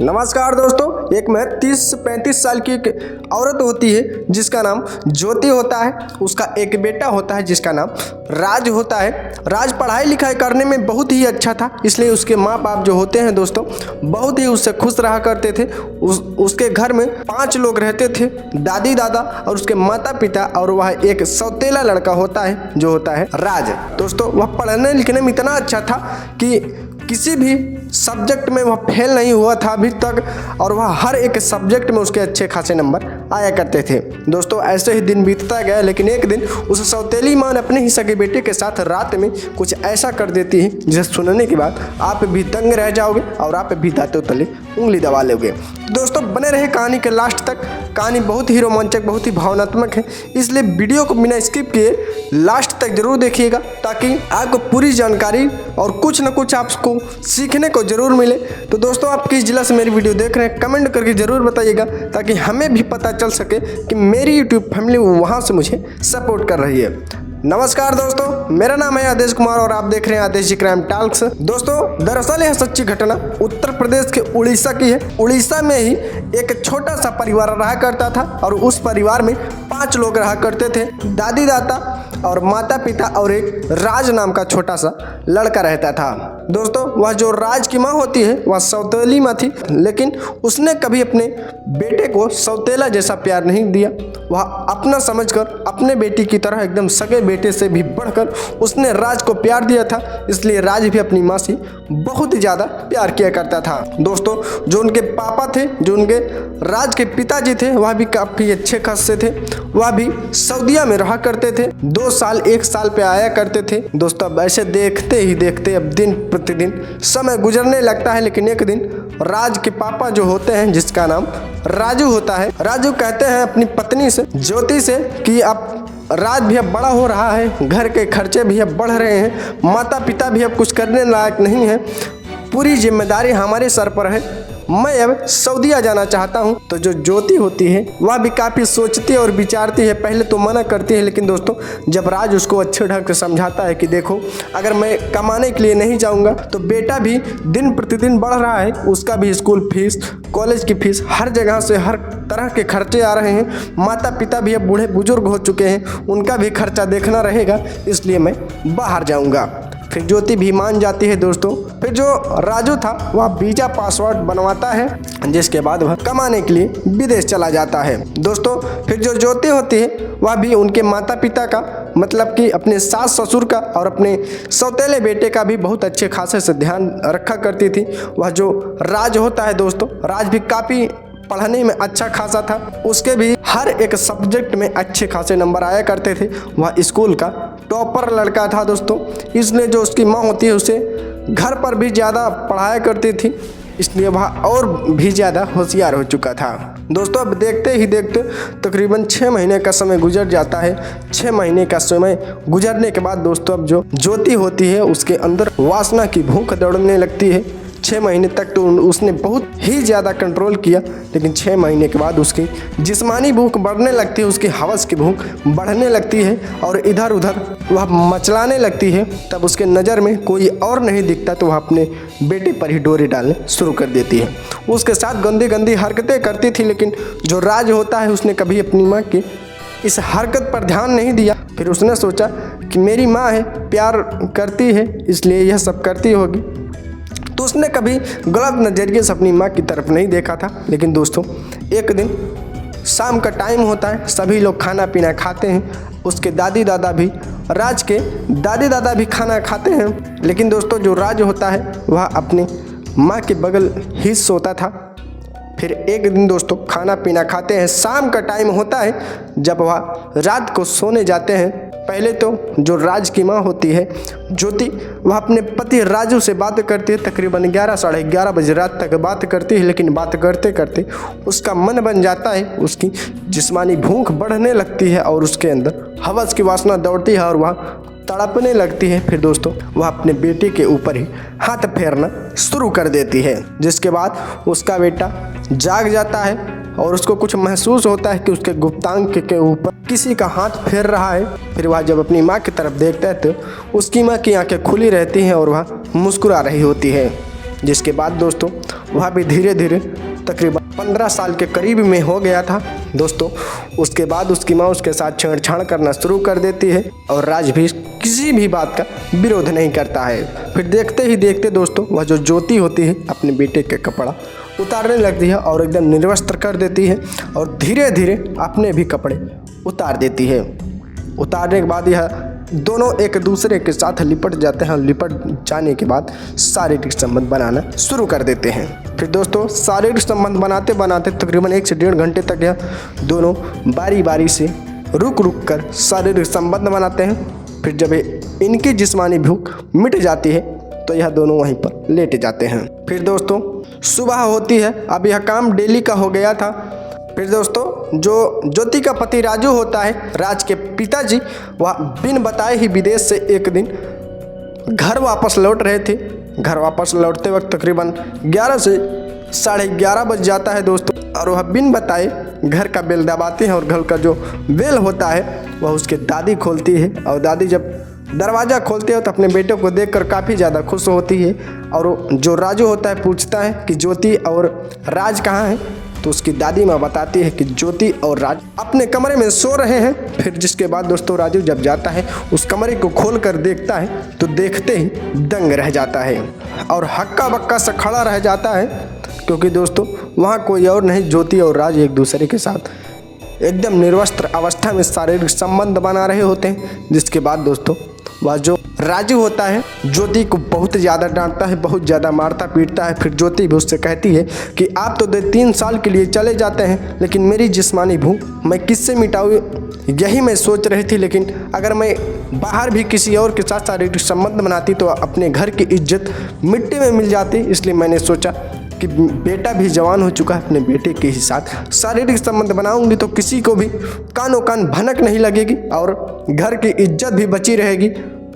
नमस्कार दोस्तों, एक में 30 से 35 साल की एक औरत होती है जिसका नाम ज्योति होता है। उसका एक बेटा होता है जिसका नाम राज होता है। राज पढ़ाई लिखाई करने में बहुत ही अच्छा था, इसलिए उसके माँ बाप जो होते हैं दोस्तों बहुत ही उससे खुश रहा करते थे। उसके घर में 5 लोग रहते थे, दादी दादा और उसके माता पिता, और वह एक सौतेला लड़का होता है जो होता है राज। दोस्तों वह पढ़ने लिखने में इतना अच्छा था कि किसी भी सब्जेक्ट में वह फेल नहीं हुआ था अभी तक, और वह हर एक सब्जेक्ट में उसके अच्छे खासे नंबर आया करते थे। दोस्तों ऐसे ही दिन बीतता गया, लेकिन एक दिन उस सौतेली माँ ने अपने ही सगे बेटे के साथ रात में कुछ ऐसा कर देती है जिसे सुनने के बाद आप भी दंग रह जाओगे और आप भी दांतों तले उंगली दबा लोगे। दोस्तों बने रहे कहानी के लास्ट तक। कहानी बहुत ही रोमांचक, बहुत ही भावनात्मक है, इसलिए वीडियो को बिना स्किप किए लास्ट तक जरूर देखिएगा ताकि आपको पूरी जानकारी और कुछ न कुछ आपको सीखने को जरूर मिले। तो दोस्तों आप किस जिला से मेरी वीडियो देख रहे हैं कमेंट करके जरूर बताइएगा ताकि हमें भी पता चल सके कि मेरी यूट्यूब फैमिली वहाँ से मुझे सपोर्ट कर रही है। नमस्कार दोस्तों, मेरा नाम है आदेश कुमार और आप देख रहे हैं आदेश जी क्राइम टॉक्स। दोस्तों दरअसल यह सच्ची घटना उत्तर प्रदेश के उड़ीसा की है। उड़ीसा में ही एक छोटा सा परिवार रहा करता था और उस परिवार में 5 लोग रहा करते थे, दादी दादा और माता पिता और एक राज नाम का छोटा सा लड़का रहता था। दोस्तों वह जो राज की माँ होती है वह सौतेली माँ थी, लेकिन उसने कभी अपने बेटे को सौतेला जैसा प्यार नहीं दिया। वह अपना समझकर अपने बेटी की तरह एकदम सगे बेटे से भी बढ़कर उसने राज को प्यार दिया था, इसलिए राज भी अपनी माँ से बहुत ही ज़्यादा प्यार किया करता था। दोस्तों जो उनके पापा थे, जो उनके राज के पिताजी थे, वह भी काफ़ी अच्छे खासे थे। वह भी सऊदीया में रहा करते थे, 2 साल 1 साल पे आया करते थे। दोस्तों अब ऐसे देखते ही देखते अब दिन प्रतिदिन समय गुजरने लगता है, लेकिन एक दिन राज के पापा जो होते हैं जिसका नाम राजू होता है, राजू कहते हैं अपनी पत्नी से ज्योति से कि अब राज भी अब बड़ा हो रहा है, घर के खर्चे भी अब बढ़ रहे हैं, माता पिता भी अब कुछ करने लायक नहीं है, पूरी जिम्मेदारी हमारे सर पर है, मैं अब सऊदीया जाना चाहता हूं। तो जो ज्योति होती है वह भी काफ़ी सोचती और विचारती है, पहले तो मना करती है, लेकिन दोस्तों जब राज उसको अच्छे ढंग से समझाता है कि देखो अगर मैं कमाने के लिए नहीं जाऊंगा तो बेटा भी दिन प्रतिदिन बढ़ रहा है, उसका भी स्कूल फीस, कॉलेज की फीस, हर जगह से हर तरह के खर्चे आ रहे हैं, माता पिता भी अब बूढ़े बुजुर्ग हो चुके हैं, उनका भी खर्चा देखना रहेगा, इसलिए मैं बाहर जाऊँगा। फिर ज्योति भी मान जाती है। दोस्तों फिर जो राजू था वह वीजा पासवर्ड बनवाता है, जिसके बाद वह कमाने के लिए विदेश चला जाता है। दोस्तों फिर जो ज्योति होती है वह भी उनके माता पिता का, मतलब कि अपने सास ससुर का और अपने सौतेले बेटे का भी बहुत अच्छे खासे से ध्यान रखा करती थी। वह जो राज होता है दोस्तों, राज भी काफ़ी पढ़ने में अच्छा खासा था, उसके भी हर एक सब्जेक्ट में अच्छे खासे नंबर आया करते थे। वह स्कूल का टॉपर लड़का था दोस्तों, इसलिए जो उसकी माँ होती है उसे घर पर भी ज़्यादा पढ़ाया करती थी, इसलिए वह और भी ज़्यादा होशियार हो चुका था। दोस्तों अब देखते ही देखते तकरीबन 6 महीने का समय गुजर जाता है। 6 महीने का समय गुजरने के बाद दोस्तों अब जो ज्योति होती है उसके अंदर वासना की भूख दौड़ने लगती है। 6 महीने तक तो उसने बहुत ही ज़्यादा कंट्रोल किया, लेकिन 6 महीने के बाद उसकी जिस्मानी भूख बढ़ने लगती है, उसकी हवस की भूख बढ़ने लगती है और इधर उधर वह मचलाने लगती है। तब उसके नज़र में कोई और नहीं दिखता तो वह अपने बेटे पर ही डोरी डालने शुरू कर देती है। उसके साथ गंदी गंदी हरकतें करती थी, लेकिन जो राज होता है उसने कभी अपनी माँ की इस हरकत पर ध्यान नहीं दिया। फिर उसने सोचा कि मेरी माँ है, प्यार करती है, इसलिए यह सब करती होगी, तो उसने कभी गलत नज़रिए से अपनी माँ की तरफ नहीं देखा था। लेकिन दोस्तों एक दिन शाम का टाइम होता है, सभी लोग खाना पीना खाते हैं, उसके दादी दादा भी, राज के दादी दादा भी खाना खाते हैं, लेकिन दोस्तों जो राज होता है वह अपनी माँ के बगल ही सोता था। फिर एक दिन दोस्तों खाना पीना खाते हैं, शाम का टाइम होता है, जब वह रात को सोने जाते हैं। पहले तो जो राज की माँ होती है ज्योति, वह अपने पति राजू से बात करती है, तकरीबन 11 साढ़े 11 बजे रात तक बात करती है, लेकिन बात करते करते उसका मन बन जाता है, उसकी जिस्मानी भूख बढ़ने लगती है और उसके अंदर हवस की वासना दौड़ती है और वह तड़पने लगती है। फिर दोस्तों वह अपने बेटे के ऊपर ही हाथ फेरना शुरू कर देती है, जिसके बाद उसका बेटा जाग जाता है और उसको कुछ महसूस होता है कि उसके गुप्तांग के ऊपर किसी का हाथ फेर रहा है। फिर वह जब अपनी माँ की तरफ देखता है तो उसकी माँ की आंखें खुली रहती हैं और वह मुस्कुरा रही होती है। जिसके बाद दोस्तों वह भी धीरे धीरे तकरीबन 15 साल के करीब में हो गया था दोस्तों। उसके बाद उसकी माँ उसके साथ छेड़छाड़ करना शुरू कर देती है और राज भी किसी भी बात का विरोध नहीं करता है। फिर देखते ही देखते दोस्तों वह जो ज्योति होती है अपने बेटे के कपड़ा उतारने लगती है और एकदम निर्वस्त्र कर देती है और धीरे धीरे अपने भी कपड़े उतार देती है। उतारने के बाद यह दोनों एक दूसरे के साथ लिपट जाते हैं और लिपट जाने के बाद शारीरिक संबंध बनाना शुरू कर देते हैं। फिर दोस्तों शारीरिक संबंध बनाते बनाते तकरीबन 1 से 1.5 घंटे तक यह दोनों बारी बारी से रुक कर शारीरिक संबंध बनाते हैं। फिर जब इनकी जिस्मानी भूख मिट जाती है तो यह दोनों वहीं पर लेट जाते हैं। फिर दोस्तों सुबह होती है। अब यह काम डेली का हो गया था। फिर दोस्तों जो ज्योति का पति राजू होता है, राज के पिताजी, वह बिन बताए ही विदेश से एक दिन घर वापस लौट रहे थे। घर वापस लौटते वक्त तकरीबन 11 से 11:30 बज जाता है दोस्तों और वह बिन बताए घर का बेल दबाते हैं और घर का जो बेल होता है वह उसके दादी खोलती है और दादी जब दरवाज़ा खोलते हो तो अपने बेटे को देखकर काफ़ी ज़्यादा खुश होती है और जो राजू होता है पूछता है कि ज्योति और राज कहाँ हैं। तो उसकी दादी माँ बताती है कि ज्योति और राज अपने कमरे में सो रहे हैं। फिर जिसके बाद दोस्तों राजू जब जाता है उस कमरे को खोल कर देखता है तो देखते ही दंग रह जाता है और हक्का बक्का सा खड़ा रह जाता है, क्योंकि दोस्तों वहाँ कोई और नहीं, ज्योति और राज एक दूसरे के साथ एकदम निर्वस्त्र अवस्था में शारीरिक संबंध बना रहे होते हैं। जिसके बाद दोस्तों वह जो राजू होता है ज्योति को बहुत ज़्यादा डांटता है, बहुत ज़्यादा मारता पीटता है। फिर ज्योति भी उससे कहती है कि आप तो 3 साल के लिए चले जाते हैं, लेकिन मेरी जिस्मानी भूख मैं किससे मिटाऊँ यही मैं सोच रही थी। लेकिन अगर मैं बाहर भी किसी और के साथ शारीरिक संबंध बनाती तो अपने घर की इज्जत मिट्टी में मिल जाती, इसलिए मैंने सोचा कि बेटा भी जवान हो चुका है, अपने बेटे के ही साथ शारीरिक संबंध बनाऊंगी तो किसी को भी कानों कान भनक नहीं लगेगी और घर की इज्जत भी बची रहेगी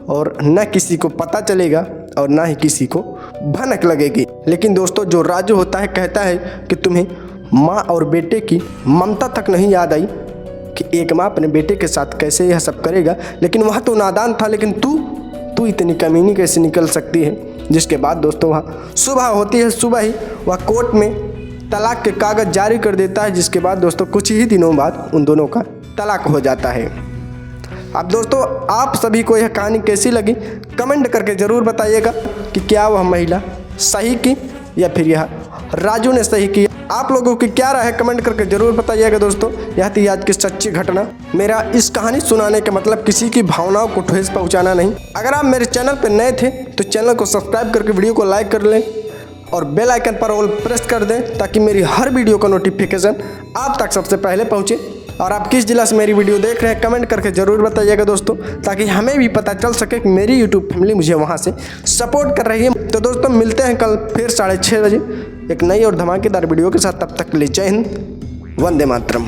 और न किसी को पता चलेगा और ना ही किसी को भनक लगेगी। लेकिन दोस्तों जो राजू होता है कहता है कि तुम्हें माँ और बेटे की ममता तक नहीं याद आई कि एक माँ अपने बेटे के साथ कैसे यह सब करेगा। लेकिन वह तो नादान था, लेकिन तू इतनी कमीनी कैसे निकल सकती है। जिसके बाद दोस्तों वहाँ सुबह होती है। सुबह ही वह कोर्ट में तलाक के कागज़ जारी कर देता है। जिसके बाद दोस्तों कुछ ही दिनों बाद उन दोनों का तलाक हो जाता है। अब दोस्तों आप सभी को यह कहानी कैसी लगी कमेंट करके ज़रूर बताइएगा कि क्या वह महिला सही की या फिर यह राजू ने सही किया। आप लोगों की क्या राय है कमेंट करके ज़रूर बताइएगा दोस्तों। यह थी आज की सच्ची घटना। मेरा इस कहानी सुनाने का मतलब किसी की भावनाओं को ठेस पहुंचाना नहीं। अगर आप मेरे चैनल पर नए थे तो चैनल को सब्सक्राइब करके वीडियो को लाइक कर लें और बेल आइकन पर ऑल प्रेस कर दें ताकि मेरी हर वीडियो का नोटिफिकेशन आप तक सबसे पहले पहुँचे। और आप किस जिला से मेरी वीडियो देख रहे हैं कमेंट करके ज़रूर बताइएगा दोस्तों, ताकि हमें भी पता चल सके कि मेरी यूट्यूब फैमिली मुझे वहाँ से सपोर्ट कर रही है। तो दोस्तों मिलते हैं कल फिर 6:30 बजे एक नई और धमाकेदार वीडियो के साथ। तब तक के लिए जय हिंद, वंदे मातरम।